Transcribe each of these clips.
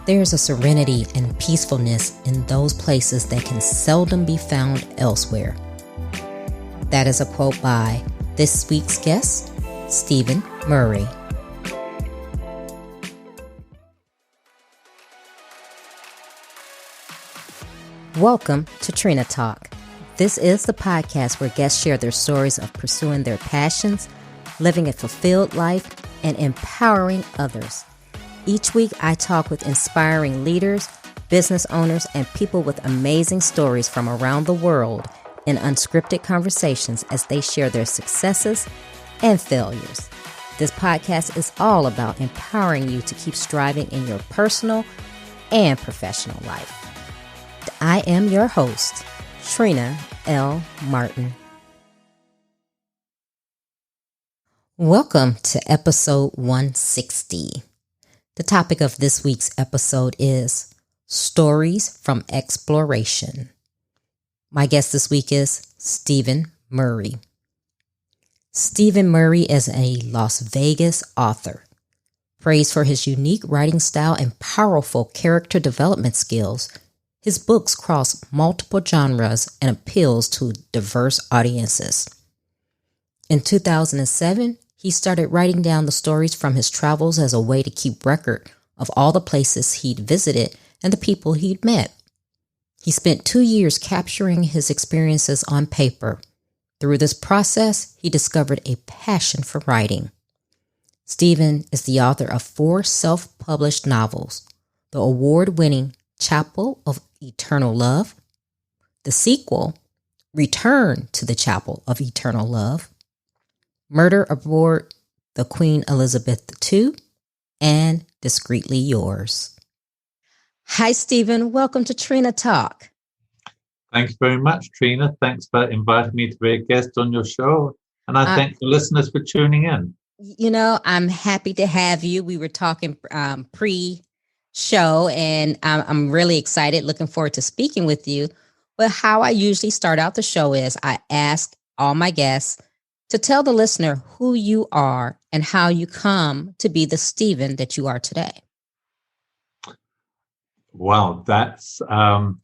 There's a serenity and peacefulness in those places that can seldom be found elsewhere. That is a quote by this week's guest, Stephen Murray. Welcome to Trina Talk. This is the podcast where guests share their stories of pursuing their passions, living a fulfilled life, and empowering others. Each week, I talk with inspiring leaders, business owners, and people with amazing stories from around the world in unscripted conversations as they share their successes and failures. This podcast is all about empowering you to keep striving in your personal and professional life. I am your host, Trina L. Martin. Welcome to episode 160. The topic of this week's episode is Stories from Exploration. My guest this week is Stephen Murray. Stephen Murray is a Las Vegas author. Praised for his unique writing style and powerful character development skills, his books cross multiple genres and appeals to diverse audiences. In 2007, he started writing down the stories from his travels as a way to keep record of all the places he'd visited and the people he'd met. He spent 2 years capturing his experiences on paper. Through this process, he discovered a passion for writing. Stephen is the author of 4 self-published novels: the award-winning Chapel of Eternal Love, the sequel, Return to the Chapel of Eternal Love, Murder Aboard the Queen Elizabeth II, and Discreetly Yours. Hi, Stephen. Welcome to Trina Talk. Thanks very much, Trina. Thanks for inviting me to be a guest on your show. And I thank the listeners for tuning in. You know, I'm happy to have you. We were talking pre-show, and I'm really excited, looking forward to speaking with you. But how I usually start out the show is I ask all my guests to tell the listener who you are and how you come to be the Stephen that you are today. Well, that's how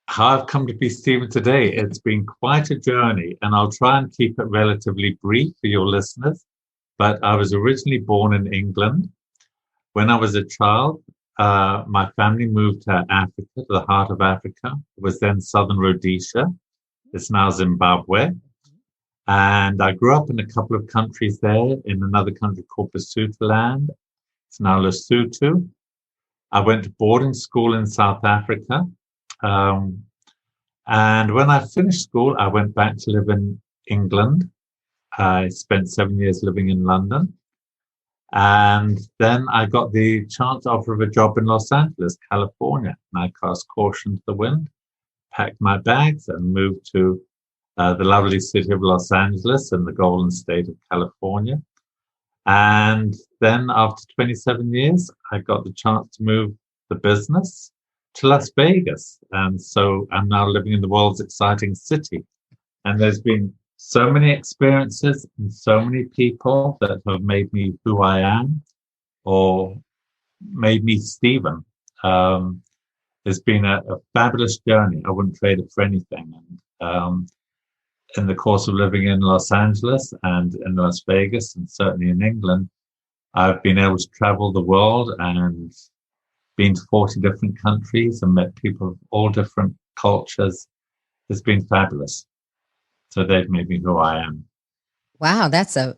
I've come to be Stephen today. It's been quite a journey, and I'll try and keep it relatively brief for your listeners. But I was originally born in England. When I was a child, my family moved to Africa, to the heart of Africa. It was then Southern Rhodesia. It's now Zimbabwe. And I grew up in a couple of countries there, in another country called Basutoland. It's now Lesotho. I went to boarding school in South Africa. And when I finished school, I went back to live in England. I spent 7 years living in London. And then I got the chance offer of a job in Los Angeles, California. And I cast caution to the wind, packed my bags, and moved to the lovely city of Los Angeles in the Golden State of California. And then after 27 years, I got the chance to move the business to Las Vegas. And so I'm now living in the world's exciting city. And there's been so many experiences and so many people that have made me who I am or made me Stephen. It's been a fabulous journey. I wouldn't trade it for anything. And in the course of living in Los Angeles and in Las Vegas and certainly in England, I've been able to travel the world and been to 40 different countries and met people of all different cultures. It's been fabulous. So they've made me who I am. Wow, that's an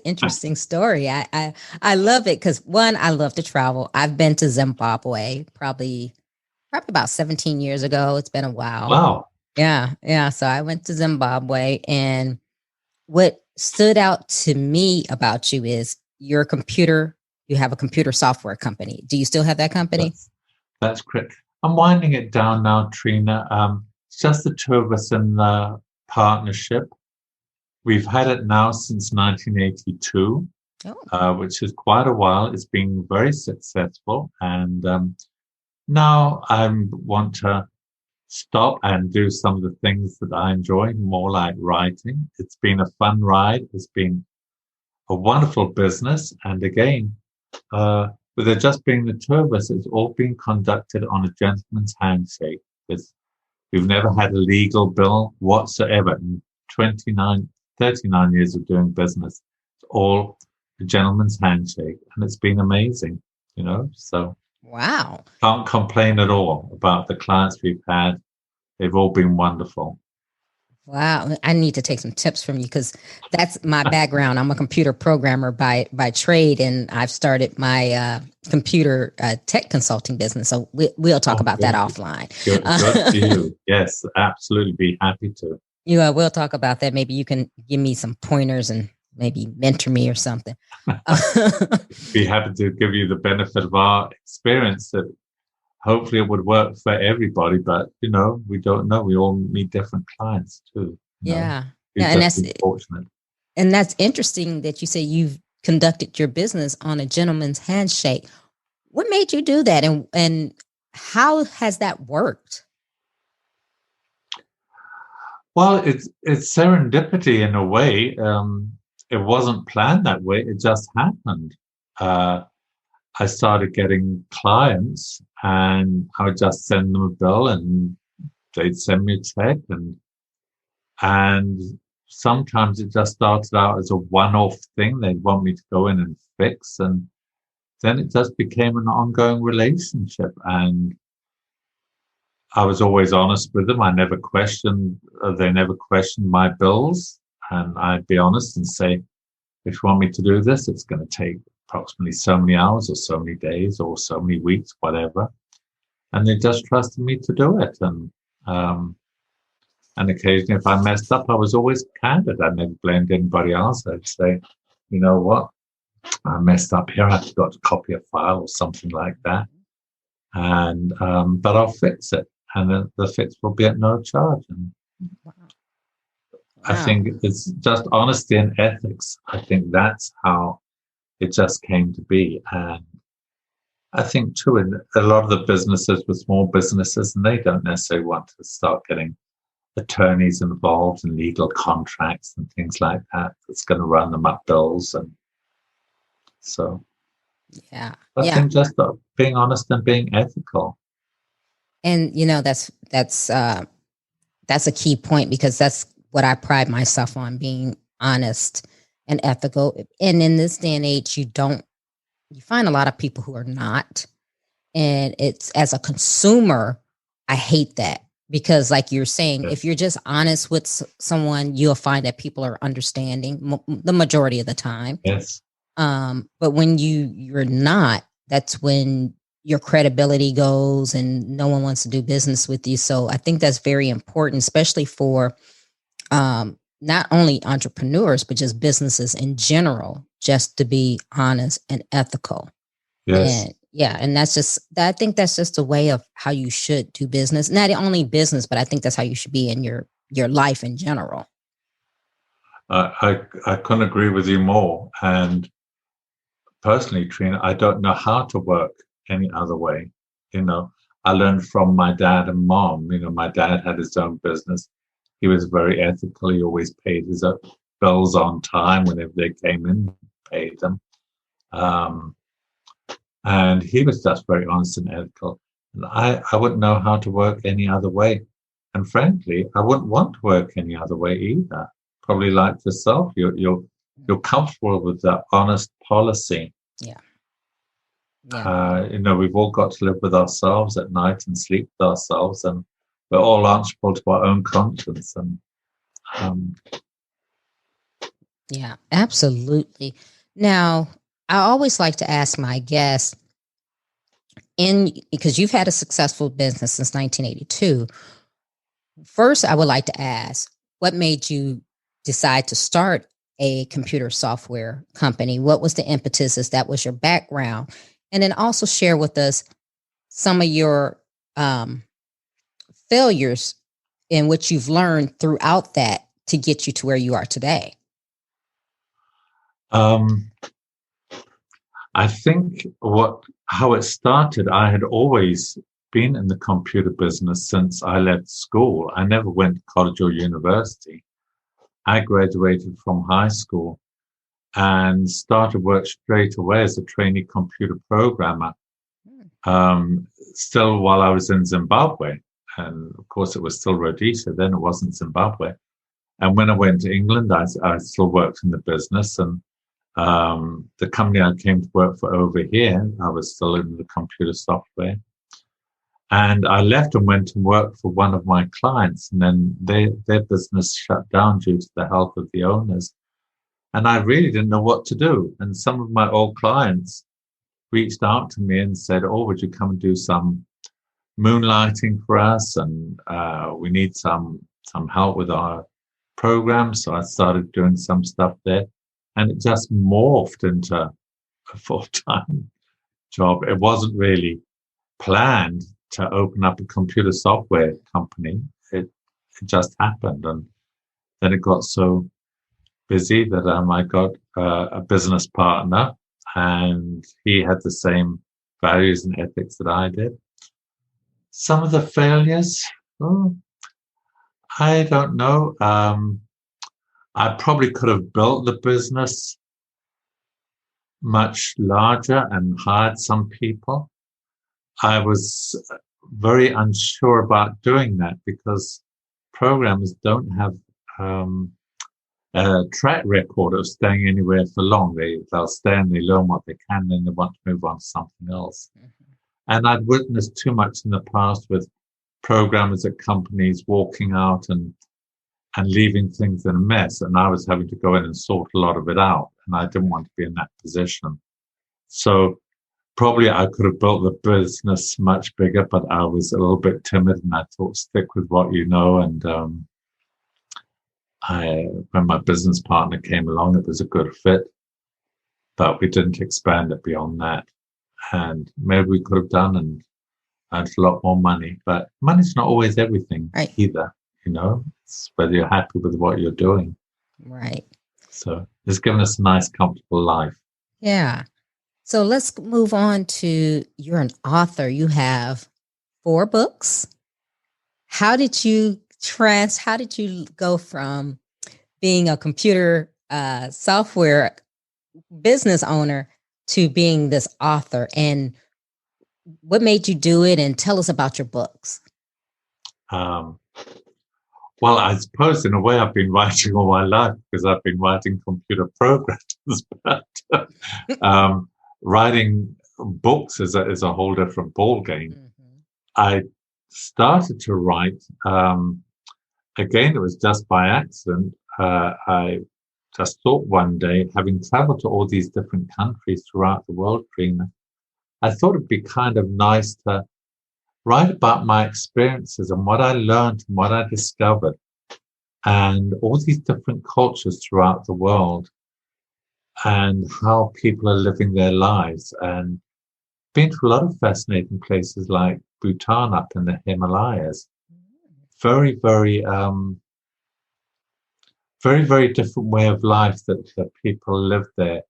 interesting story. I love it because, one, I love to travel. I've been to Zimbabwe probably about 17 years ago. It's been a while. Wow. Yeah. So I went to Zimbabwe, and what stood out to me about you is you have a computer software company. Do you still have that company? That's correct. I'm winding it down now, Trina. It's just the two of us in the partnership. We've had it now since 1982, which is quite a while. It's been very successful. And now I want to stop and do some of the things that I enjoy, more like writing. It's been a fun ride. It's been a wonderful business. And again, with there just being the two of us, it's all been conducted on a gentleman's handshake. We've never had a legal bill whatsoever in 39 years of doing business. It's all a gentleman's handshake, and it's been amazing, so Wow. can't complain at all about the clients we've had. They've all been wonderful. Wow, I need to take some tips from you because that's my background. I'm a computer programmer by trade, and I've started my computer tech consulting business. So we'll talk about that offline. Good for you. Yes, absolutely. Be happy to. We'll talk about that. Maybe you can give me some pointers and maybe mentor me or something. Be happy to give you the benefit of our experience. That hopefully it would work for everybody, but we don't know. We all meet different clients too. Yeah, and that's fortunate. And that's interesting that you say you've conducted your business on a gentleman's handshake. What made you do that, and how has that worked? Well, it's serendipity in a way. It wasn't planned that way. It just happened. I started getting clients, and I would just send them a bill, and they'd send me a check, and sometimes it just started out as a one-off thing. They'd want me to go in and fix, and then it just became an ongoing relationship. And I was always honest with them. They never questioned my bills, and I'd be honest and say, if you want me to do this, it's going to take approximately so many hours or so many days or so many weeks, whatever. And they just trusted me to do it. And occasionally if I messed up, I was always candid. I never blamed anybody else. I'd say, you know what, I messed up here. I forgot to copy a file or something like that. And, but I'll fix it. And the fix will be at no charge. And wow. I think it's just honesty and ethics. I think that's how it just came to be. And I think too, in a lot of the businesses were small businesses, and they don't necessarily want to start getting attorneys involved in legal contracts and things like that. That's going to run them up bills. And so, I think just being honest and being ethical. And that's a key point, because that's what I pride myself on, being honest and ethical. And in this day and age, you find a lot of people who are not. And it's, as a consumer, I hate that, because like you're saying, if you're just honest with someone, you'll find that people are understanding the majority of the time. Yes. But when you're not, that's when your credibility goes and no one wants to do business with you. So I think that's very important, especially for not only entrepreneurs, but just businesses in general, just to be honest and ethical. Yes. And I think that's just a way of how you should do business. Not only business, but I think that's how you should be in your life in general. I couldn't agree with you more. And personally, Trina, I don't know how to work any other way. I learned from my dad and mom. My dad had his own business. He was very ethical. He always paid his bills on time whenever they came in, paid them. And he was just very honest and ethical. And I wouldn't know how to work any other way. And frankly, I wouldn't want to work any other way either. Probably like yourself, you're comfortable with that honest policy. Yeah. We've all got to live with ourselves at night and sleep with ourselves, and we're all answerable to our own conscience. And yeah, absolutely. Now, I always like to ask my guests, because you've had a successful business since 1982. First, I would like to ask, what made you decide to start a computer software company? What was the impetus? If that was your background? And then also share with us some of your failures in which you've learned throughout that to get you to where you are today. I think how it started, I had always been in the computer business since I left school. I never went to college or university. I graduated from high school, and started work straight away as a trainee computer programmer. Still while I was in Zimbabwe. And of course, it was still Rhodesia. Then it wasn't Zimbabwe. And when I went to England, I still worked in the business. And the company I came to work for over here, I was still in the computer software. And I left and went to work for one of my clients. And then their business shut down due to the health of the owners. And I really didn't know what to do. And some of my old clients reached out to me and said, "Oh, would you come and do some moonlighting for us? And we need some help with our program." So I started doing some stuff there, and it just morphed into a full-time job. It wasn't really planned to open up a computer software company. It just happened, and then it got so busy that I got a business partner, and he had the same values and ethics that I did. Some of the failures, I don't know. I probably could have built the business much larger and hired some people. I was very unsure about doing that because programmers don't have a track record of staying anywhere for long. They'll stay and they learn what they can, then they want to move on to something else. And I'd witnessed too much in the past with programmers at companies walking out and leaving things in a mess. And I was having to go in and sort a lot of it out. And I didn't want to be in that position. So probably I could have built the business much bigger, but I was a little bit timid and I thought, stick with what you know. And when my business partner came along, it was a good fit, but we didn't expand it beyond that. And maybe we could have done and earned a lot more money, but money's not always everything either. You know, it's whether you're happy with what you're doing. Right. So it's given us a nice, comfortable life. Yeah. So let's move on to, you're an author. You have 4 books. How did you go from being a computer software business owner to being this author, and what made you do it? And tell us about your books. Well, I suppose in a way I've been writing all my life because I've been writing computer programs, but writing books is a whole different ball game. Mm-hmm. I started to write, again, it was just by accident. I just thought one day, having traveled to all these different countries throughout the world, Trina, I thought it'd be kind of nice to write about my experiences and what I learned and what I discovered and all these different cultures throughout the world and how people are living their lives. And been to a lot of fascinating places like Bhutan up in the Himalayas. Very, very, very, very different way of life that people live there.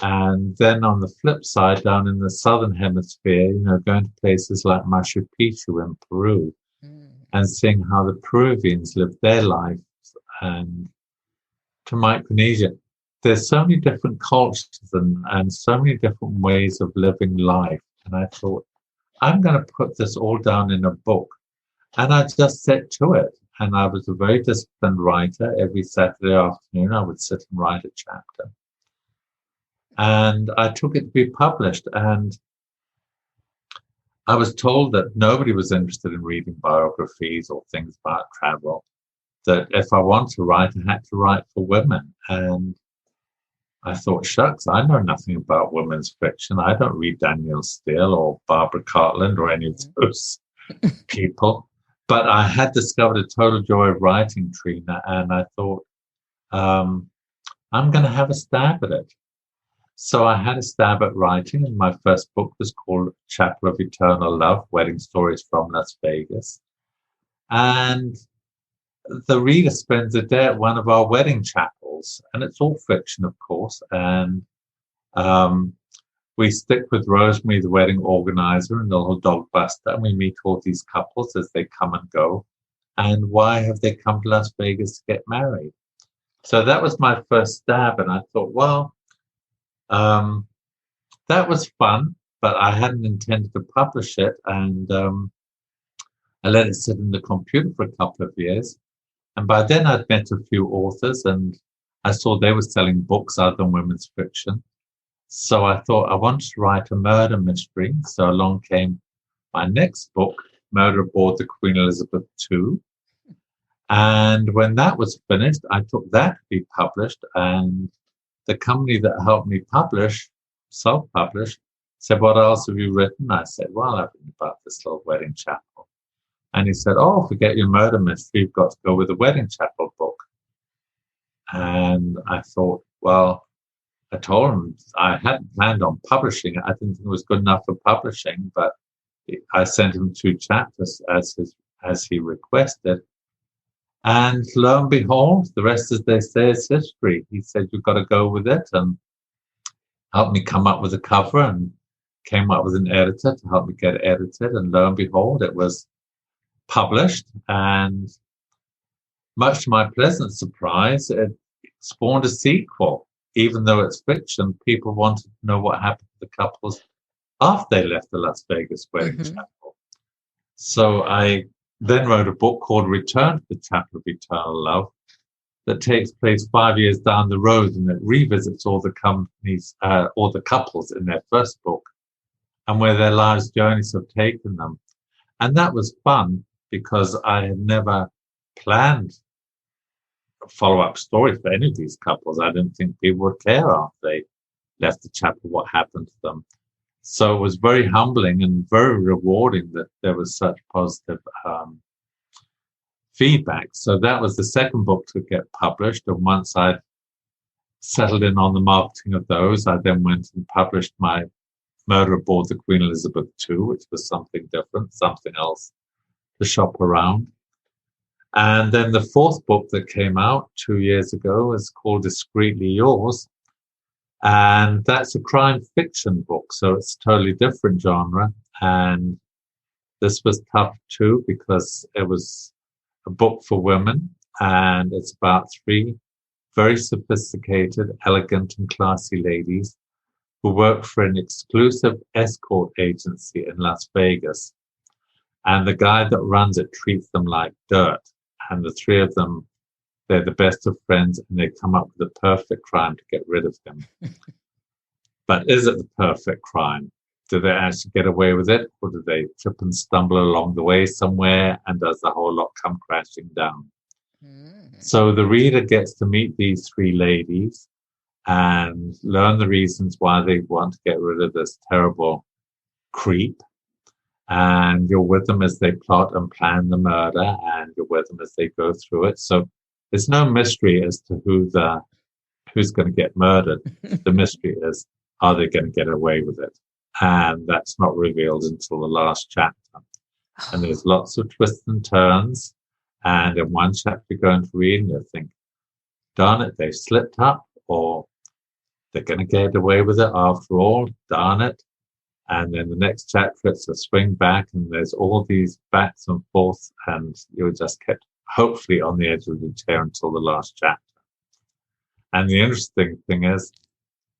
And then on the flip side, down in the southern hemisphere, you know, going to places like Machu Picchu in Peru and seeing how the Peruvians live their lives, and to Micronesia. There's so many different cultures and so many different ways of living life. And I thought, I'm going to put this all down in a book. And I just set to it. And I was a very disciplined writer. Every Saturday afternoon, I would sit and write a chapter. And I took it to be published. And I was told that nobody was interested in reading biographies or things about travel, that if I wanted to write, I had to write for women. And I thought, shucks, I know nothing about women's fiction. I don't read Danielle Steele or Barbara Cartland or any of those people. But I had discovered a total joy of writing, Trina, and I thought, I'm going to have a stab at it. So I had a stab at writing, and my first book was called Chapel of Eternal Love, Wedding Stories from Las Vegas. And the reader spends a day at one of our wedding chapels, and it's all fiction, of course. And we stick with Rosemary, the wedding organizer, and the little dog Buster, and we meet all these couples as they come and go. And why have they come to Las Vegas to get married? So that was my first stab, and I thought, well, um, that was fun, but I hadn't intended to publish it, and I let it sit in the computer for a couple of years. And by then I'd met a few authors, and I saw they were selling books other than women's fiction. So I thought I wanted to write a murder mystery. So along came my next book, Murder Aboard the Queen Elizabeth II. And when that was finished, I took that to be published. And the company that helped me publish, self-publish, said, what else have you written? I said, well, I've written about this little wedding chapel. And he said, oh, forget your murder mystery. You've got to go with a wedding chapel book. And I thought, well, I told him I hadn't planned on publishing it. I didn't think it was good enough for publishing, but I sent him 2 chapters as he requested. And lo and behold, the rest, as they say, is history. He said, you've got to go with it, and helped me come up with a cover, and came up with an editor to help me get it edited. And lo and behold, it was published. And much to my pleasant surprise, it spawned a sequel. Even though it's fiction, people wanted to know what happened to the couples after they left the Las Vegas wedding chapel. So I then wrote a book called Return to the Chapel of Eternal Love that takes place 5 years down the road, and it revisits all the companies, all the couples in their first book, and where their lives' journeys have taken them. And that was fun because I had never planned follow-up stories for any of these couples. I didn't think people would care after they left the chapel what happened to them. So it was very humbling and very rewarding that there was such positive feedback. So that was the second book to get published. And once I'd settled in on the marketing of those, I then went and published my Murder Aboard the Queen Elizabeth II, which was something different, something else to shop around. And then the fourth book that came out 2 years ago is called Discreetly Yours. And that's a crime fiction book. So it's a totally different genre. And this was tough too, because it was a book for women. And it's about 3 very sophisticated, elegant, and classy ladies who work for an exclusive escort agency in Las Vegas. And the guy that runs it treats them like dirt. And the 3 of them, they're the best of friends, and they come up with the perfect crime to get rid of him. But is it the perfect crime? Do they actually get away with it, or do they trip and stumble along the way somewhere, and does the whole lot come crashing down? So the reader gets to meet these 3 ladies and learn the reasons why they want to get rid of this terrible creep. And you're with them as they plot and plan the murder, and you're with them as they go through it. So there's no mystery as to who's going to get murdered. The mystery is, are they going to get away with it? And that's not revealed until the last chapter. And there's lots of twists and turns. And in one chapter you're going to read and you think, darn it, they've slipped up, or they're going to get away with it after all, darn it. And then the next chapter, it's a swing back, and there's all these backs and forths, and you're just kept hopefully on the edge of the chair until the last chapter. And the interesting thing is,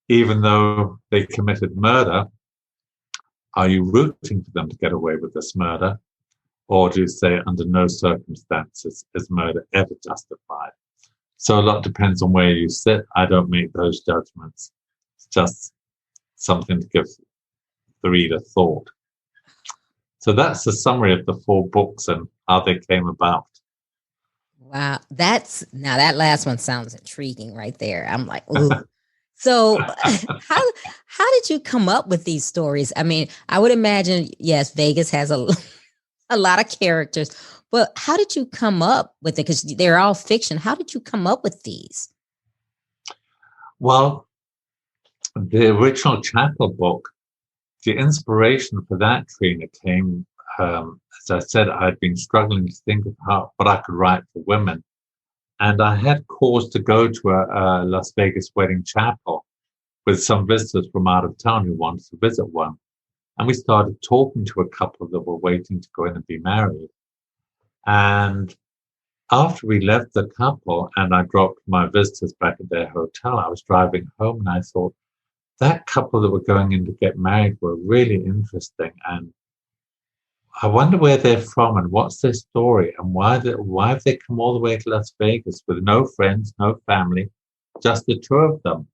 even though they committed murder, are you rooting for them to get away with this murder? Or do you say, under no circumstances is murder ever justified? So a lot depends on where you sit. I don't make those judgments. It's just something to give the reader thought. So that's the summary of the 4 books and how they came about. Wow, now that last one sounds intriguing right there. I'm like, ooh. So how did you come up with these stories? I mean, I would imagine, yes, Vegas has a lot of characters, but how did you come up with it? Because they're all fiction. How did you come up with these? Well, the original Chapel book, the inspiration for that, Trina, came, as I said, I'd been struggling to think of what I could write for women. And I had cause to go to a Las Vegas wedding chapel with some visitors from out of town who wanted to visit one. And we started talking to a couple that were waiting to go in and be married. And after we left the couple and I dropped my visitors back at their hotel, I was driving home and I thought, that couple that were going in to get married were really interesting. And I wonder where they're from and what's their story and why have they come all the way to Las Vegas with no friends, no family, just the two of them.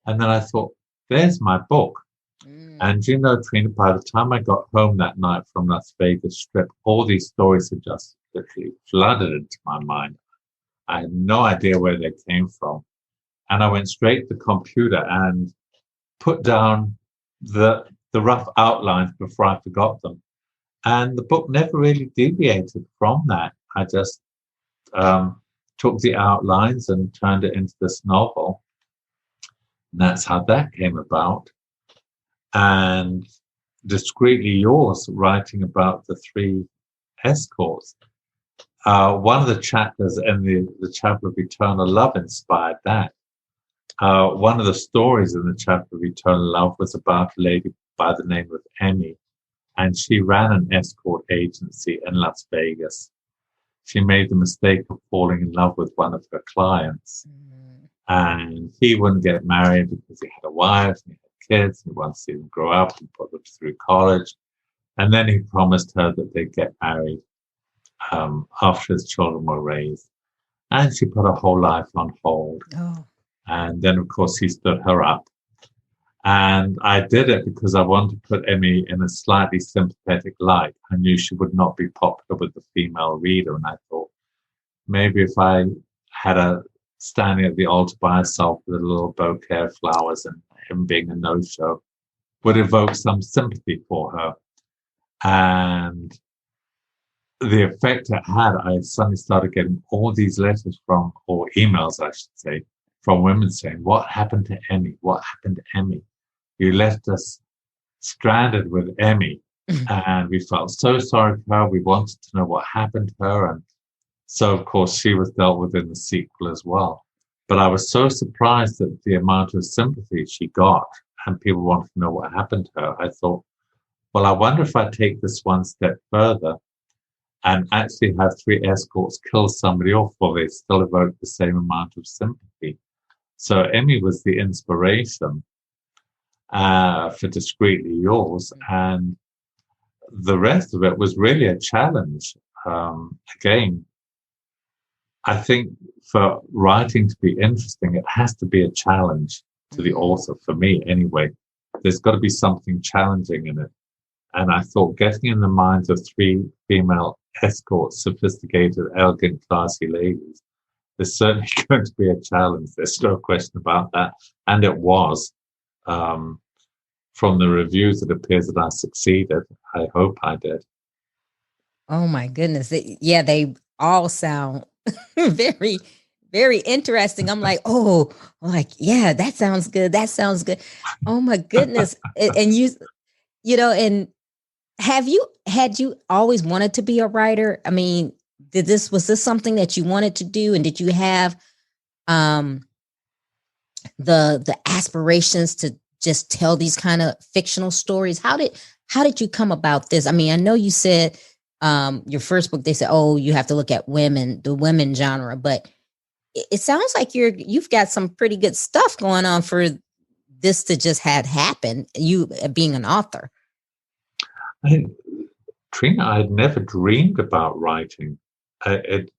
And then I thought, there's my book. Mm. And you know, Trina, by the time I got home that night from Las Vegas Strip, all these stories had just literally flooded into my mind. I had no idea where they came from. And I went straight to the computer and put down the rough outlines before I forgot them. And the book never really deviated from that. I just took the outlines and turned it into this novel. And that's how that came about. And Discreetly Yours, writing about the three escorts. One of the chapters in the chapter of Eternal Love inspired that. One of the stories in the chapter of Eternal Love was about a lady by the name of Emmy, and she ran an escort agency in Las Vegas. She made the mistake of falling in love with one of her clients, and he wouldn't get married because he had a wife and he had kids. He wanted to see them grow up and put them through college. And then he promised her that they'd get married after his children were raised. And she put her whole life on hold. Oh. And then, of course, he stood her up. And I did it because I wanted to put Emmy in a slightly sympathetic light. I knew she would not be popular with the female reader. And I thought, maybe if I had her standing at the altar by herself with a little bouquet of flowers and him being a no-show would evoke some sympathy for her. And the effect it had, I suddenly started getting all these letters from, or emails, I should say, from women saying, what happened to Emmy? What happened to Emmy? You left us stranded with Emmy. And we felt so sorry for her. We wanted to know what happened to her. And so, of course, she was dealt with in the sequel as well. But I was so surprised at the amount of sympathy she got, and people wanted to know what happened to her. I thought, well, I wonder if I take this one step further and actually have three escorts kill somebody off, will they still evoke the same amount of sympathy? So Emmy was the inspiration for Discreetly Yours, and the rest of it was really a challenge. Again, I think for writing to be interesting, it has to be a challenge to the author, for me anyway. There's got to be something challenging in it. And I thought getting in the minds of three female escorts, sophisticated, elegant, classy ladies, is certainly going to be a challenge. There's no question about that. And it was. From the reviews, it appears that I succeeded. I hope I did. Oh my goodness. They all sound very, very interesting. I'm like, yeah, that sounds good. That sounds good. Oh my goodness. And and had you always wanted to be a writer? I mean, was this something that you wanted to do? And did you have the aspirations to just tell these kind of fictional stories? How did you come about this? I mean, I know you said your first book, they said, oh, you have to look at the women genre, but it sounds like you've got some pretty good stuff going on for this to just had happened, you being an author. Trina, I had never dreamed about writing. It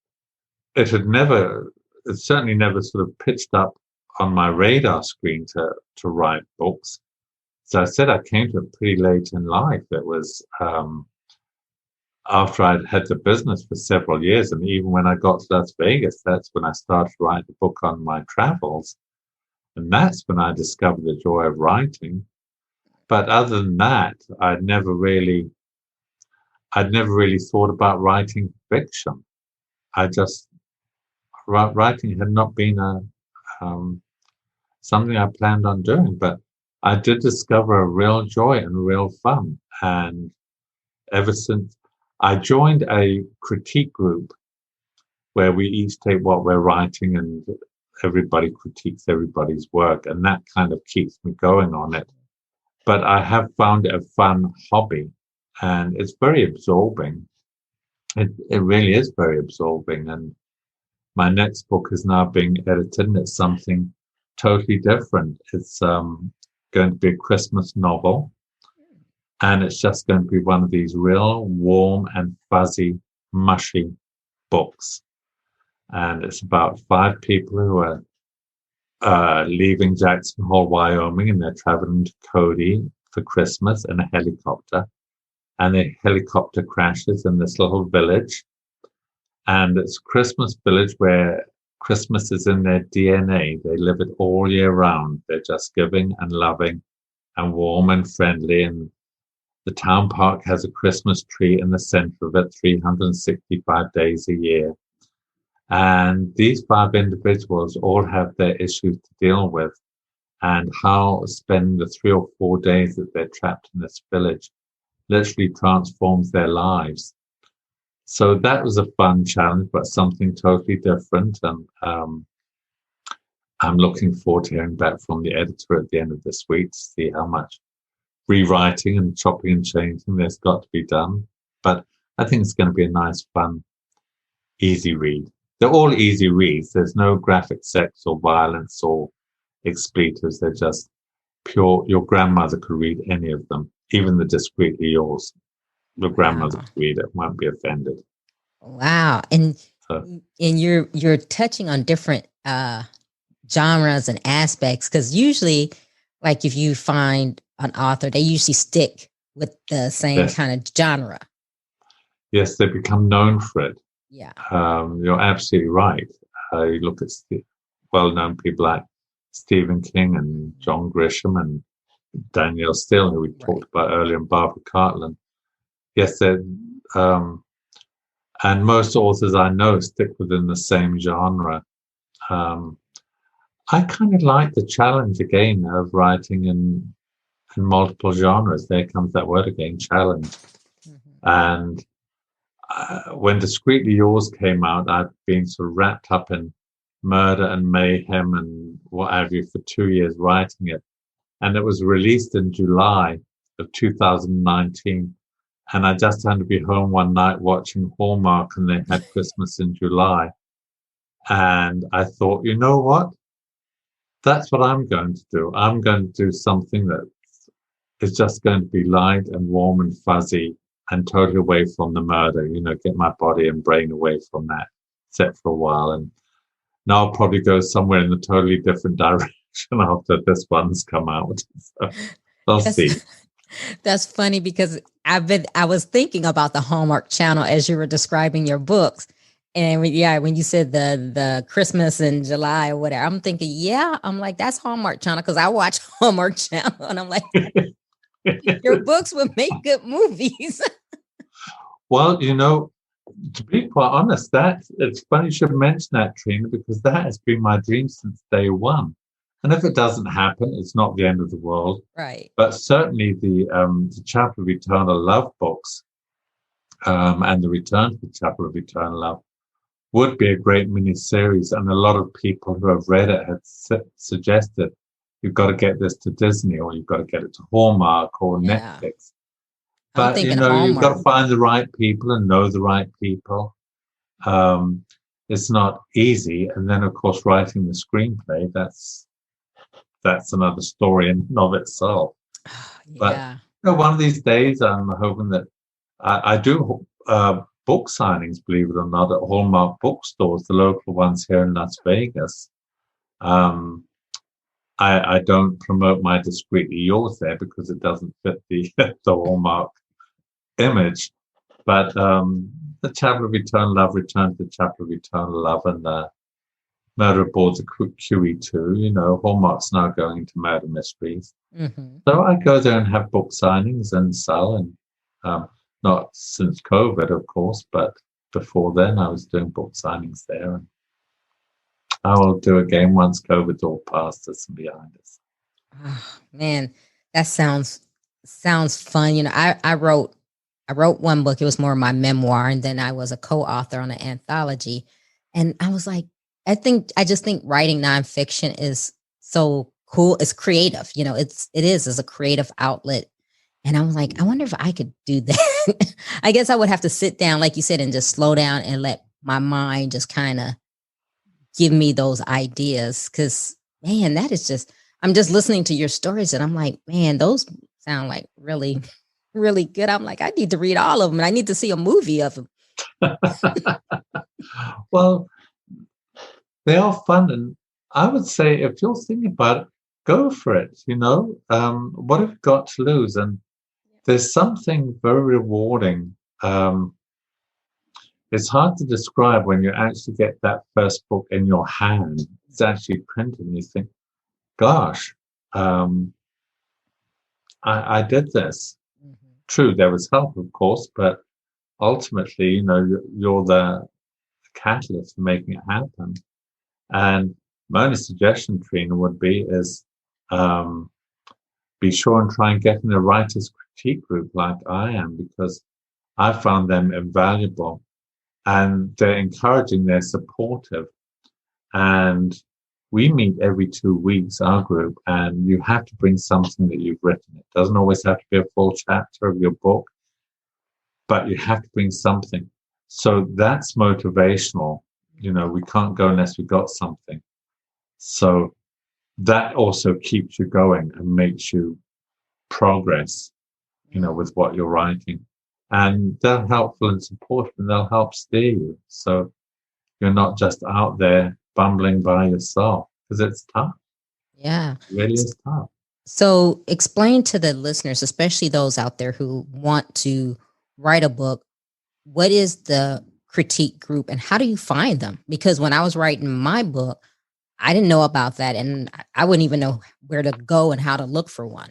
certainly never sort of pitched up on my radar screen to write books. So I said I came to it pretty late in life. It was after I'd had the business for several years. And even when I got to Las Vegas, that's when I started to write the book on my travels. And that's when I discovered the joy of writing. But other than that, I'd never really thought about writing fiction. Writing had not been something I planned on doing, but I did discover a real joy and real fun. And ever since I joined a critique group where we each take what we're writing and everybody critiques everybody's work, and that kind of keeps me going on it. But I have found it a fun hobby, and it's very absorbing. It really is very absorbing, and my next book is now being edited, and it's something totally different. It's going to be a Christmas novel, and it's just going to be one of these real warm and fuzzy, mushy books. And it's about 5 people who are leaving Jackson Hole, Wyoming, and they're traveling to Cody for Christmas in a helicopter. And the helicopter crashes in this little village. And it's a Christmas village where Christmas is in their DNA. They live it all year round. They're just giving and loving and warm and friendly. And the town park has a Christmas tree in the center of it 365 days a year. And these 5 individuals all have their issues to deal with, and how spending the 3 or 4 days that they're trapped in this village literally transforms their lives. So that was a fun challenge, but something totally different. And I'm looking forward to hearing back from the editor at the end of this week to see how much rewriting and chopping and changing there's got to be done. But I think it's going to be a nice, fun, easy read. They're all easy reads. There's no graphic sex or violence or expletives. They're just pure. Your grandmother could read any of them, even the Discreetly Yours. Your grandmother could read it, won't be offended. Wow. And you're touching on different genres and aspects, because usually, like, if you find an author, they usually stick with the same kind of genre. Yes, they become known for it. Yeah. You're absolutely right. You look at well-known people like Stephen King and John Grisham and Danielle Steele, who we talked about earlier, and Barbara Cartland. Yes, and most authors I know stick within the same genre. I kind of like the challenge again of writing in multiple genres. There comes that word again, challenge. Mm-hmm. And when Discreetly Yours came out, I'd been sort of wrapped up in murder and mayhem and what have you for 2 years writing it. And it was released in July of 2019. And I just happened to be home one night watching Hallmark, and they had Christmas in July. And I thought, you know what? That's what I'm going to do. I'm going to do something that is just going to be light and warm and fuzzy and totally away from the murder, get my body and brain away from that set for a while. And now I'll probably go somewhere in a totally different direction after this one's come out. So I'll see. That's funny, because I was thinking about the Hallmark Channel as you were describing your books. And when you said the Christmas in July or whatever, I'm thinking, I'm like, that's Hallmark Channel, because I watch Hallmark Channel, and I'm like, your books would make good movies. Well, to be quite honest, it's funny you should mention that, Trina, because that has been my dream since day one. And if it doesn't happen, it's not the end of the world. Right. But certainly the Chapel of Eternal Love books and the Return to the Chapel of Eternal Love would be a great mini-series. And a lot of people who have read it have suggested, you've got to get this to Disney, or you've got to get it to Hallmark or Netflix. But, you've got to find the right people and know the right people. It's not easy. And then, of course, writing the screenplay, that's another story in and of itself. But one of these days, I'm hoping that I do book signings, believe it or not, at Hallmark bookstores, the local ones here in Las Vegas. I don't promote my Discreetly Yours there because it doesn't fit the Hallmark image. But the Chapel of Eternal Love, Return to the Chapel of Eternal Love, and Murder Aboard the QE2. Hallmark's now going into murder mysteries. Mm-hmm. So I go there and have book signings and sell, and not since COVID, of course, but before then I was doing book signings there. And I will do again once COVID's all past us and behind us. Oh, man, that sounds fun. I wrote one book. It was more my memoir, and then I was a co-author on an anthology. And I was like, I just think writing nonfiction is so cool. It's creative. It's a creative outlet. And I was like, I wonder if I could do that. I guess I would have to sit down, like you said, and just slow down and let my mind just kind of give me those ideas. Because, man, that is just, I'm just listening to your stories and I'm like, man, those sound like really, really good. I'm like, I need to read all of them and I need to see a movie of them. Well, they are fun. And I would say if you're thinking about it, go for it. What have you got to lose? And there's something very rewarding. It's hard to describe when you actually get that first book in your hand. It's actually printed, and you think, "Gosh, I did this." Mm-hmm. True, there was help, of course, but ultimately, you're the catalyst for making it happen. And my only suggestion, Trina, would be be sure and try and get in a writer's critique group like I am, because I found them invaluable. And they're encouraging, they're supportive. And we meet every 2 weeks, our group, and you have to bring something that you've written. It doesn't always have to be a full chapter of your book, but you have to bring something. So that's motivational. We can't go unless we got something. So that also keeps you going and makes you progress, with what you're writing. And they're helpful and supportive, and they'll help steer you. So you're not just out there bumbling by yourself, because it's tough. Yeah. It really is tough. So explain to the listeners, especially those out there who want to write a book, what is the critique group and how do you find them? Because when I was writing my book, I didn't know about that, and I wouldn't even know where to go and how to look for one.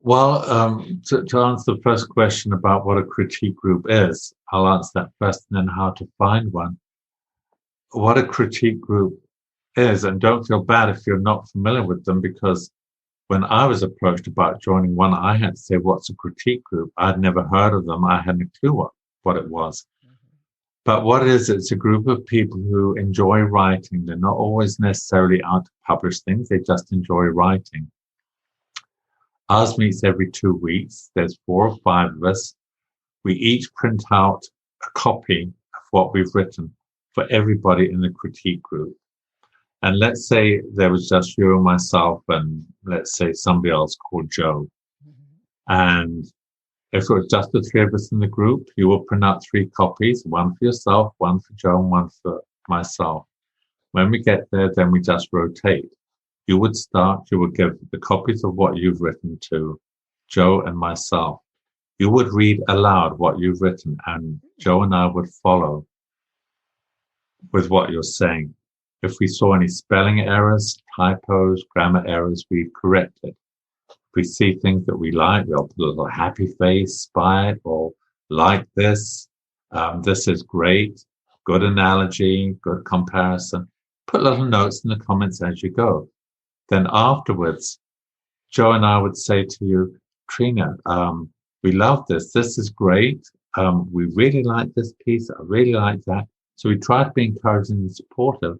Well, to answer the first question about what a critique group is, I'll answer that first and then how to find one. What a critique group is, and don't feel bad if you're not familiar with them, because when I was approached about joining one, I had to say, what's a critique group? I'd never heard of them. I hadn't a clue what it was. Mm-hmm. But what it is, it's a group of people who enjoy writing. They're not always necessarily out to publish things. They just enjoy writing. Ours meets every 2 weeks. There's 4 or 5 of us. We each print out a copy of what we've written for everybody in the critique group. And let's say there was just you and myself, and let's say somebody else called Joe. Mm-hmm. And if it was just the 3 of us in the group, you will print out 3 copies, one for yourself, one for Joe, and one for myself. When we get there, then we just rotate. You would give the copies of what you've written to Joe and myself. You would read aloud what you've written, and Joe and I would follow with what you're saying. If we saw any spelling errors, typos, grammar errors, we'd correct it. If we see things that we like, we'll put a little happy face by it, or like this. This is great. Good analogy, good comparison. Put little notes in the comments as you go. Then afterwards, Joe and I would say to you, Trina, we love this. This is great. We really like this piece. I really like that. So we try to be encouraging and supportive,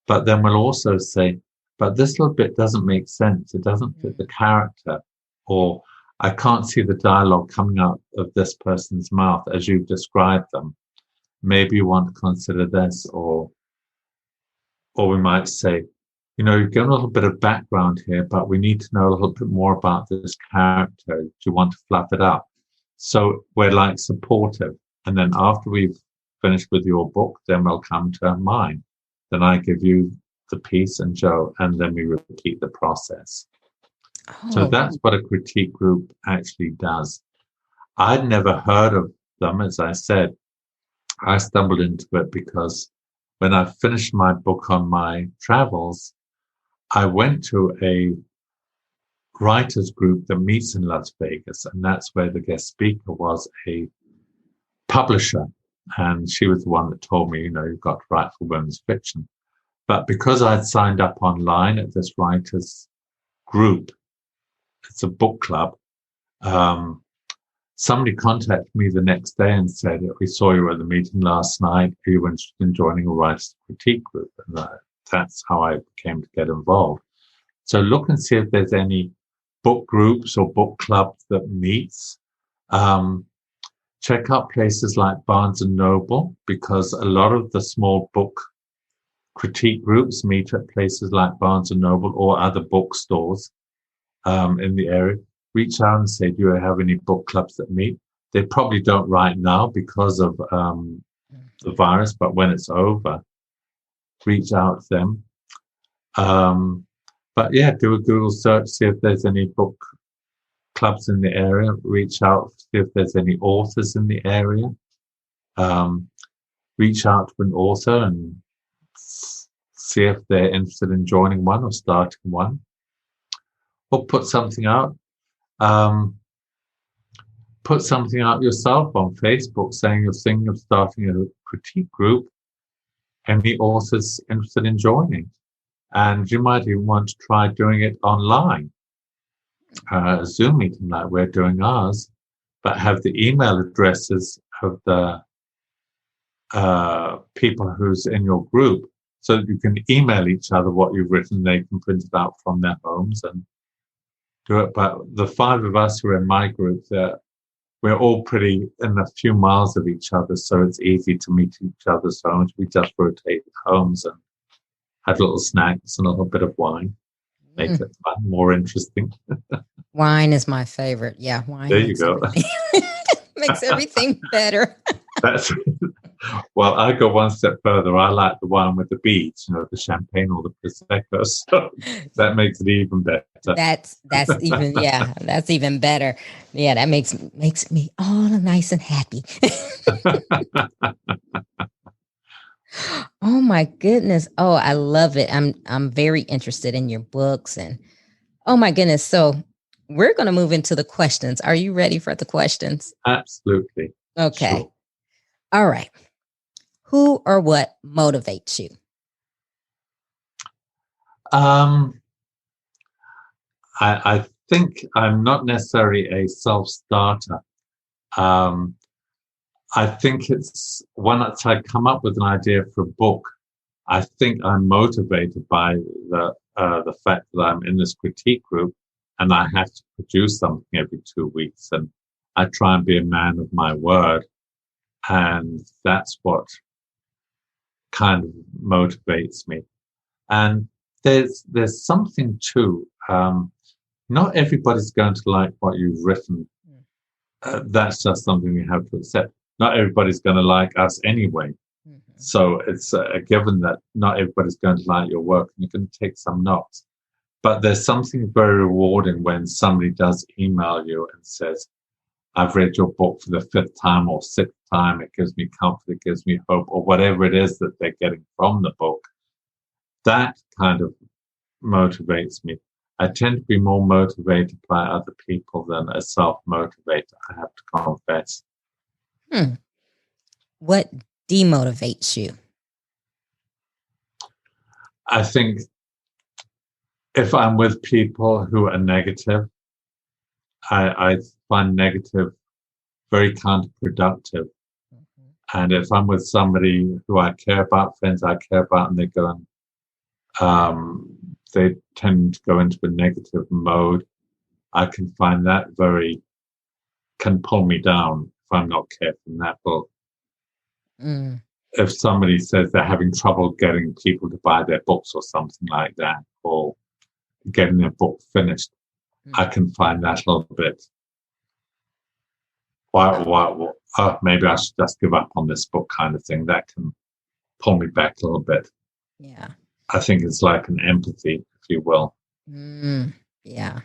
but then we'll also say, but this little bit doesn't make sense. It doesn't fit the character, or I can't see the dialogue coming out of this person's mouth as you've described them. Maybe you want to consider this, or we might say, you've given a little bit of background here, but we need to know a little bit more about this character. Do you want to fluff it up? So we're like supportive. And then after we've finished with your book, then we'll come to mine. Then I give you the piece and Joe, and then we repeat the process. Oh. So that's what a critique group actually does. I'd never heard of them, as I said. I stumbled into it because when I finished my book on my travels, I went to a writers group that meets in Las Vegas, and that's where the guest speaker was a publisher. And she was the one that told me, you've got to write for women's fiction. But because I'd signed up online at this writers group, it's a book club, somebody contacted me the next day and said, we saw you at the meeting last night. Are you interested in joining a writers critique group? And that's how I came to get involved. So look and see if there's any book groups or book clubs that meets. Check out places like Barnes and Noble, because a lot of the small book critique groups meet at places like Barnes and Noble or other bookstores in the area. Reach out and say, do you have any book clubs that meet? They probably don't right now because of the virus, but when it's over, reach out to them. But yeah, do a Google search, see if there's any book clubs in the area. Reach out, see if there's any authors in the area. Reach out to an author and see if they're interested in joining one or starting one. Or put something out. Put something out yourself on Facebook saying you're thinking of starting a critique group. Any authors interested in joining? And you might even want to try doing it online. A Zoom meeting like we're doing ours, but have the email addresses of the people who's in your group so that you can email each other what you've written. They can print it out from their homes and do it. But the 5 of us who are in my group, we're all pretty in a few miles of each other, so it's easy to meet each other's homes. We just rotate homes and have little snacks and a little bit of wine. Make it fun, more interesting. Wine is my favorite. Yeah, wine. There you go. Makes everything better. Well, I go one step further. I like the wine with the beads, the champagne or the prosecco. So that makes it even better. That's even that's even better. Yeah, that makes me all nice and happy. Oh my goodness. Oh, I love it. I'm very interested in your books and oh my goodness. So we're going to move into the questions. Are you ready for the questions? Absolutely. Okay. Sure. All right. Who or what motivates you? I think I'm not necessarily a self-starter. I think it's once I come up with an idea for a book, I think I'm motivated by the fact that I'm in this critique group and I have to produce something every 2 weeks, and I try and be a man of my word, and that's what kind of motivates me. And there's something too. Not everybody's going to like what you've written. That's just something we have to accept. Not everybody's going to like us anyway. Mm-hmm. So it's a given that not everybody's going to like your work, and you can take some notes. But there's something very rewarding when somebody does email you and says, I've read your book for the 5th time or 6th time. It gives me comfort, it gives me hope, or whatever it is that they're getting from the book. That kind of motivates me. I tend to be more motivated by other people than a self-motivator, I have to confess. What demotivates you? I think if I'm with people who are negative, I find negative very counterproductive. Mm-hmm. And if I'm with somebody who I care about, friends I care about, and they go and they tend to go into a negative mode, I can find that can pull me down if I'm not careful in that book. If somebody says they're having trouble getting people to buy their books or something like that, or getting their book finished, I can find that a little bit. Maybe I should just give up on this book kind of thing. That can pull me back a little bit. Yeah. I think it's like an empathy, if you will. Yeah.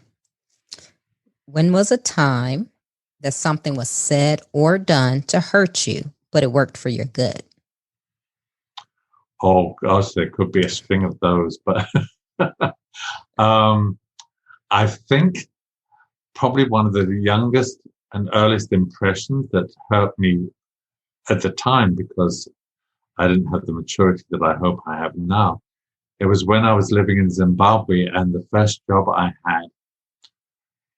When was a time that something was said or done to hurt you, but it worked for your good? Oh gosh, there could be a string of those, but I think probably one of the youngest and earliest impressions that hurt me at the time, because I didn't have the maturity that I hope I have now. It was when I was living in Zimbabwe, and the first job I had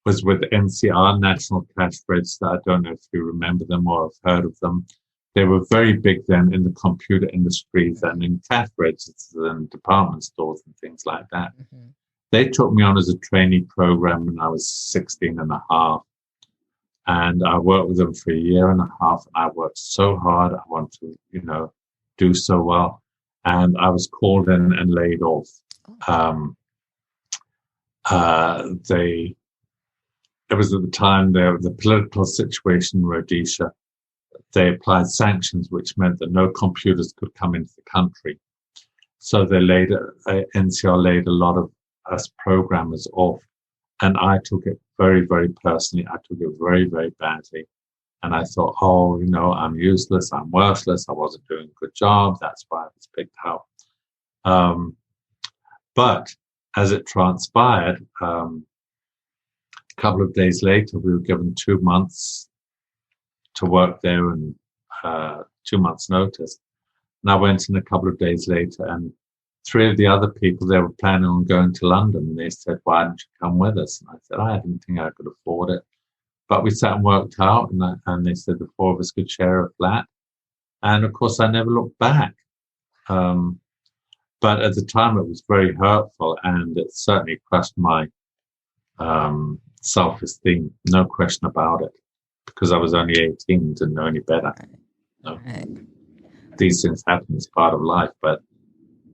was with NCR, National Cash Register. I don't know if you remember them or have heard of them. They were very big then in the computer industries and in cash registers and department stores and things like that. Mm-hmm. They took me on as a trainee program when I was 16 and a half. And I worked with them for a year and a half. And I worked so hard. I wanted to, do so well. and I was called in and laid off. It was at the time the political situation in Rhodesia. They applied sanctions, which meant that no computers could come into the country. So NCR laid a lot of us programmers off. And I took it very, very personally. I took it very, very badly. And I thought, I'm useless. I'm worthless. I wasn't doing a good job. That's why I was picked out. But as it transpired, a couple of days later, we were given 2 months to work there and 2 months notice. And I went in a couple of days later, and 3 of the other people, they were planning on going to London. And they said, why don't you come with us? And I said, I didn't think I could afford it. But we sat and worked out, and they said the 4 of us could share a flat. And of course, I never looked back. But at the time, it was very hurtful, and it certainly crushed my self-esteem, no question about it, because I was only 18, didn't know any better. No. These things happen as part of life, but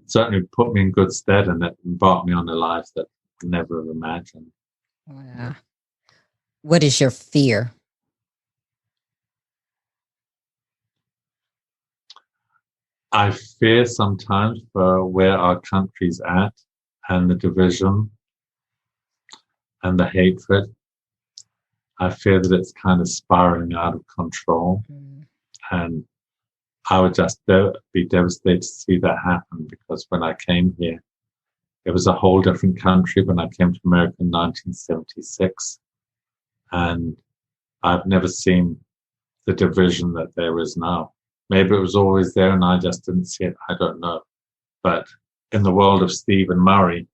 certainly put me in good stead, and it embarked me on a life that I never have imagined. Wow. What is your fear? I fear sometimes for where our country's at, and the division and the hatred. I fear that it's kind of spiraling out of control. And I would just be devastated to see that happen, because when I came here, it was a whole different country when I came to America in 1976. And I've never seen the division that there is now. Maybe it was always there and I just didn't see it. I don't know. But in the world of Steve and Murray,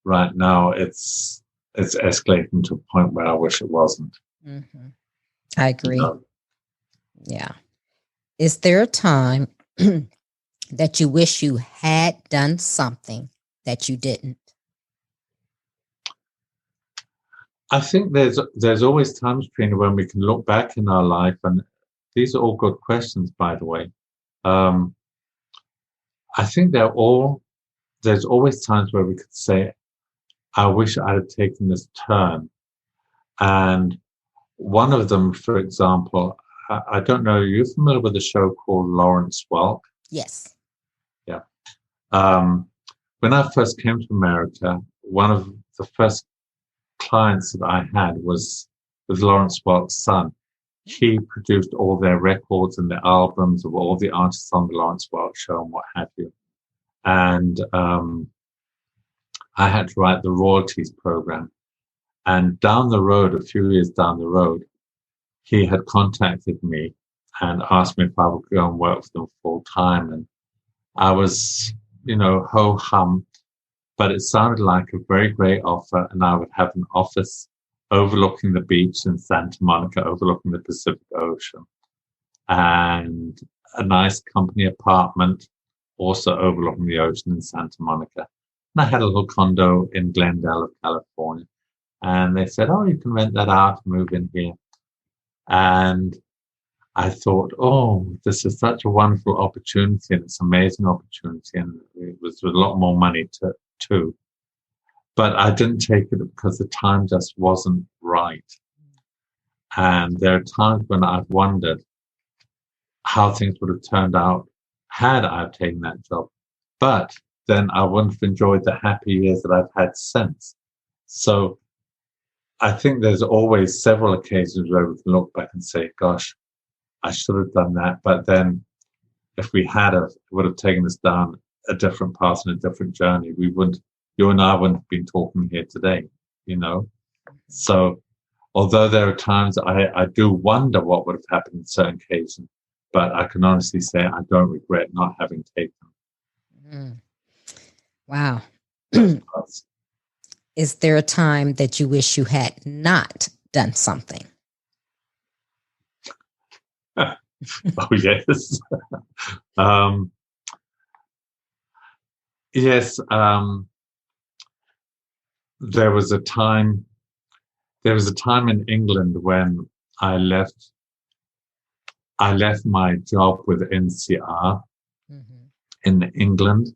right now, it's escalating to a point where I wish it wasn't. Mm-hmm. I agree. Yeah. Is there a time that you wish you had done something that you didn't? I think there's always times, Trina, when we can look back in our life, and these are all good questions, by the way. I think there's always times where we could say, I wish I had taken this turn. And one of them, for example, I don't know, are you familiar with a show called Lawrence Welk? Yes. Yeah. When I first came to America, one of the first clients that I had was Lawrence Welk's son. He produced all their records and their albums of all the artists on the Lawrence Welk show and what have you. And I had to write the royalties program. And down the road, a few years down the road, he had contacted me and asked me if I would go and work for them full time. And I was, ho-hum, but it sounded like a very great offer. And I would have an office overlooking the beach in Santa Monica, overlooking the Pacific Ocean, and a nice company apartment also overlooking the ocean in Santa Monica. And I had a little condo in Glendale, California. And they said, you can rent that out and move in here. And I thought, this is such a wonderful opportunity, and it's an amazing opportunity. And it was a lot more money too. But I didn't take it because the time just wasn't right. And there are times when I've wondered how things would have turned out had I taken that job. But then I wouldn't have enjoyed the happy years that I've had since. So I think there's always several occasions where we can look back and say, gosh, I should have done that. But then if we it would have taken us down a different path and a different journey. You and I wouldn't have been talking here today, So although there are times I do wonder what would have happened in certain cases, but I can honestly say I don't regret not having taken them. Wow. Is there a time that you wish you had not done something? Oh, yes. Yes. There was a time in England when I left my job with NCR in England.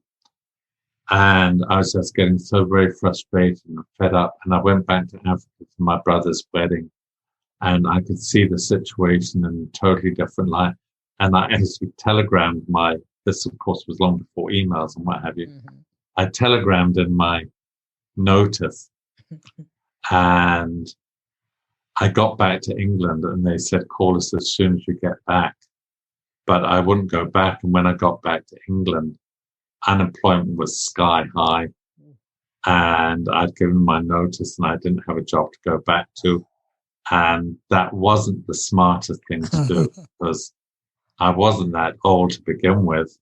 And I was just getting so very frustrated and fed up. And I went back to Africa for my brother's wedding. And I could see the situation in a totally different light. And I actually telegrammed this of course was long before emails and what have you. Mm-hmm. I telegrammed in my notice, and I got back to England and they said, call us as soon as you get back. But I wouldn't go back. And when I got back to England, unemployment was sky high. And I'd given my notice and I didn't have a job to go back to. And that wasn't the smartest thing to do because I wasn't that old to begin with.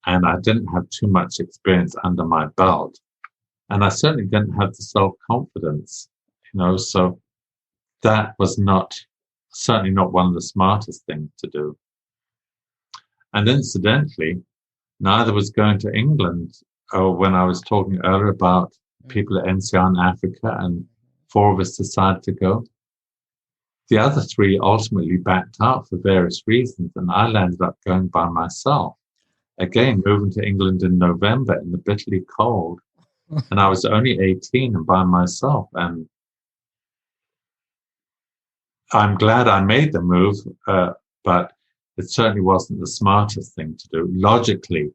And I didn't have too much experience under my belt. And I certainly didn't have the self-confidence, so that was certainly not one of the smartest things to do. And incidentally, neither was going to England. When I was talking earlier about people at NCR in Africa and 4 of us decided to go, the other 3 ultimately backed out for various reasons, and I landed up going by myself. Again, moving to England in November in the bitterly cold, and I was only 18 and by myself. And I'm glad I made the move, but it certainly wasn't the smartest thing to do. Logically,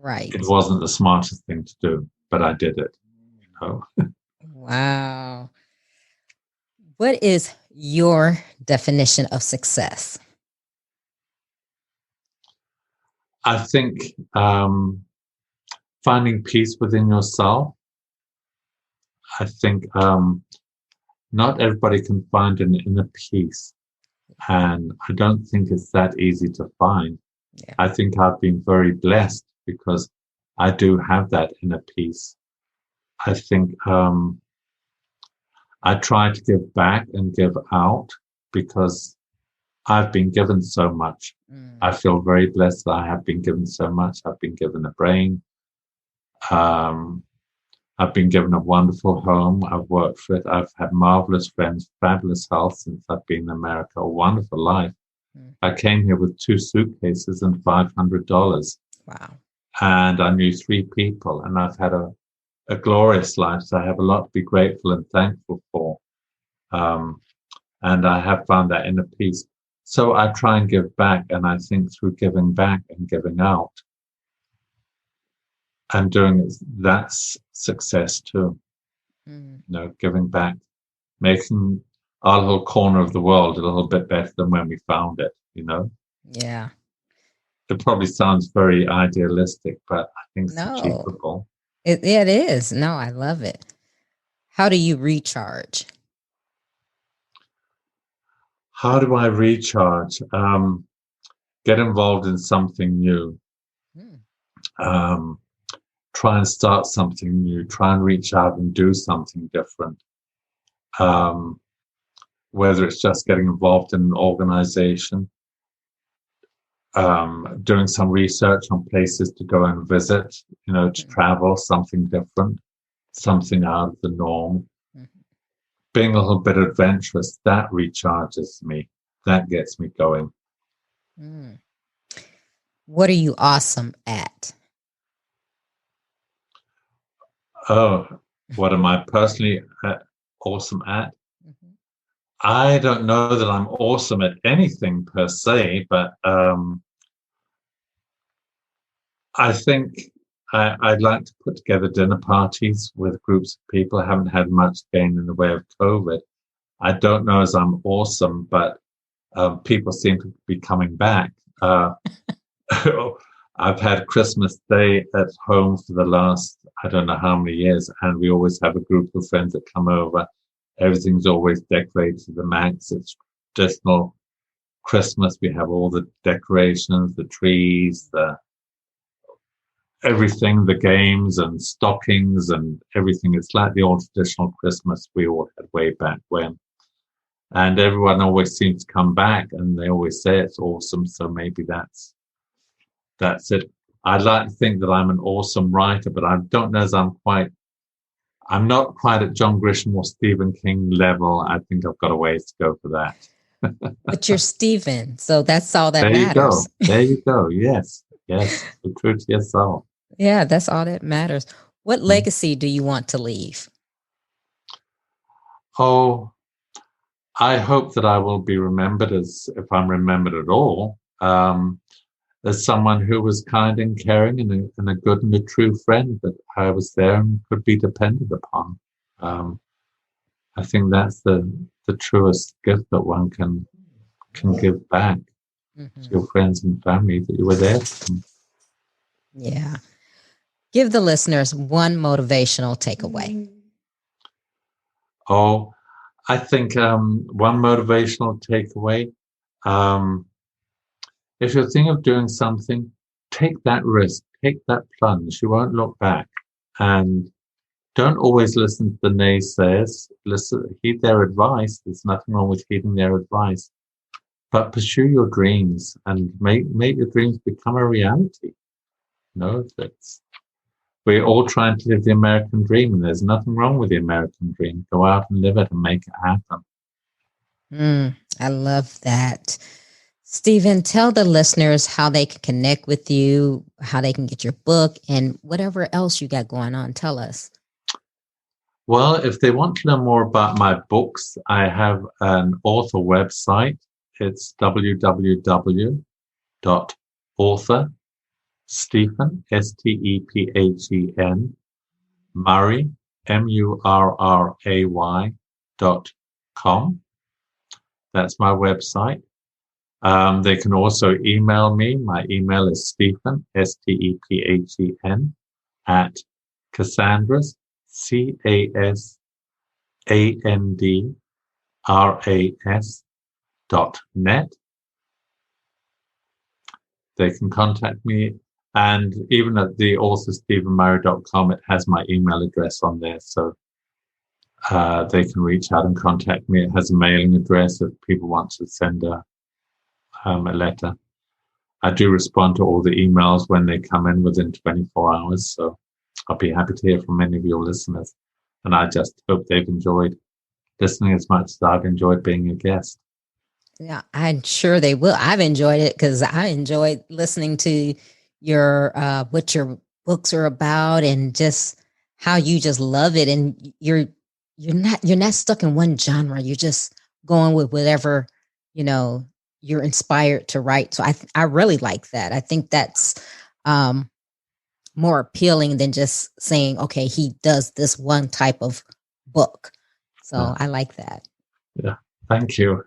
Right. It wasn't the smartest thing to do, but I did it. Wow. What is your definition of success? I think finding peace within yourself. I think not everybody can find an inner peace, and I don't think it's that easy to find. Yeah. I think I've been very blessed because I do have that inner peace. I think I try to give back and give out because I've been given so much. I feel very blessed that I have been given so much. I've been given a brain. I've been given a wonderful home. I've worked for it. I've had marvelous friends, fabulous health since I've been in America, a wonderful life. I came here with 2 suitcases and $500. Wow. And I knew 3 people, and I've had a glorious life. So I have a lot to be grateful and thankful for. And I have found that inner peace. So I try and give back, and I think through giving back and giving out and doing it, that's success too. Giving back, making our little corner of the world a little bit better than when we found it, Yeah. It probably sounds very idealistic, but I think it's No. achievable. It is. No, I love it. How do you recharge? How do I recharge? Get involved in something new. Try and start something new. Try and reach out and do something different. Whether it's just getting involved in an organization, doing some research on places to go and visit, to travel, something different, something out of the norm. Being a little bit adventurous, that recharges me. That gets me going. What are you awesome at? Oh, what am I personally awesome at? I don't know that I'm awesome at anything per se, but I think I'd like to put together dinner parties with groups of people. I haven't had much gain in the way of COVID. I don't know as I'm awesome, but people seem to be coming back. I've had Christmas Day at home for the last, I don't know how many years, and we always have a group of friends that come over. Everything's always decorated to the max. It's traditional Christmas. We have all the decorations, the trees, everything, the games and stockings and everything. It's like the old traditional Christmas we all had way back when. And everyone always seems to come back and they always say it's awesome. So maybe that's it. I'd like to think that I'm an awesome writer, but I don't know as I'm not quite at John Grisham or Stephen King level. I think I've got a ways to go for that. But you're Stephen, so that's all that matters. There you go. Yes. Yes, be true to yourself. Yeah, that's all that matters. What Mm. legacy do you want to leave? Oh, I hope that I will be remembered as, if I'm remembered at all, as someone who was kind and caring and a good and a true friend, that I was there and could be depended upon. Um, I think that's the truest gift that one can give back to your friends and family, that you were there for them. Yeah. Give the listeners one motivational takeaway. Oh, I think one motivational takeaway, if you're thinking of doing something, take that risk, take that plunge. You won't look back. And don't always listen to the naysayers. Listen, heed their advice. There's nothing wrong with heeding their advice. But pursue your dreams and make your dreams become a reality. That's we're all trying to live the American dream, and there's nothing wrong with the American dream. Go out and live it and make it happen. I love that. Stephen, tell the listeners how they can connect with you, how they can get your book, and whatever else you got going on. Tell us. Well, if they want to know more about my books, I have an author website. It's www.authorstephen, Stephen, Murray, MURRAY.com. That's my website. They can also email me. My email is Stephen, Stephen, at Cassandra's, CASSANDRAS.net. They can contact me, and even at the authorstephenmurray.com, it has my email address on there, so they can reach out and contact me. It has a mailing address if people want to send a letter. I do respond to all the emails when they come in within 24 hours, so I'll be happy to hear from many of your listeners. And I just hope they've enjoyed listening as much as I've enjoyed being a guest. Yeah, I'm sure they will. I've enjoyed it because I enjoyed listening to your what your books are about and just how you just love it, and you're not stuck in one genre. You're just going with whatever you're inspired to write. So I really like that. I think that's more appealing than just saying, okay, he does this one type of book. So I like that. Yeah. Thank you.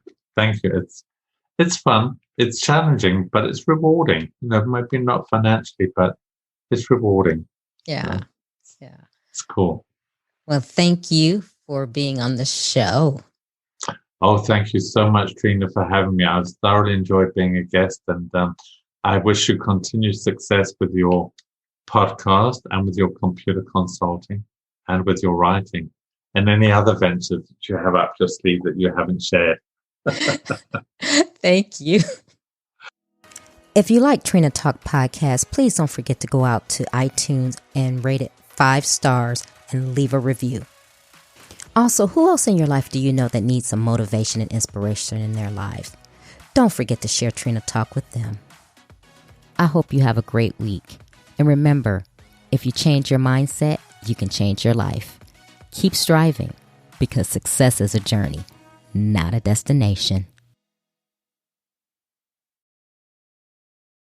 It's fun. It's challenging, but it's rewarding. Maybe not financially, but it's rewarding. Yeah. It's cool. Well, thank you for being on the show. Oh, thank you so much, Trina, for having me. I've thoroughly enjoyed being a guest, and I wish you continued success with your podcast and with your computer consulting and with your writing and any other ventures that you have up your sleeve that you haven't shared. Thank you. If you like Trina Talk Podcast, please don't forget to go out to iTunes and rate it 5 stars and leave a review. Also, who else in your life do you know that needs some motivation and inspiration in their lives? Don't forget to share Trina Talk with them. I hope you have a great week. And remember, if you change your mindset, you can change your life. Keep striving, because success is a journey, not a destination.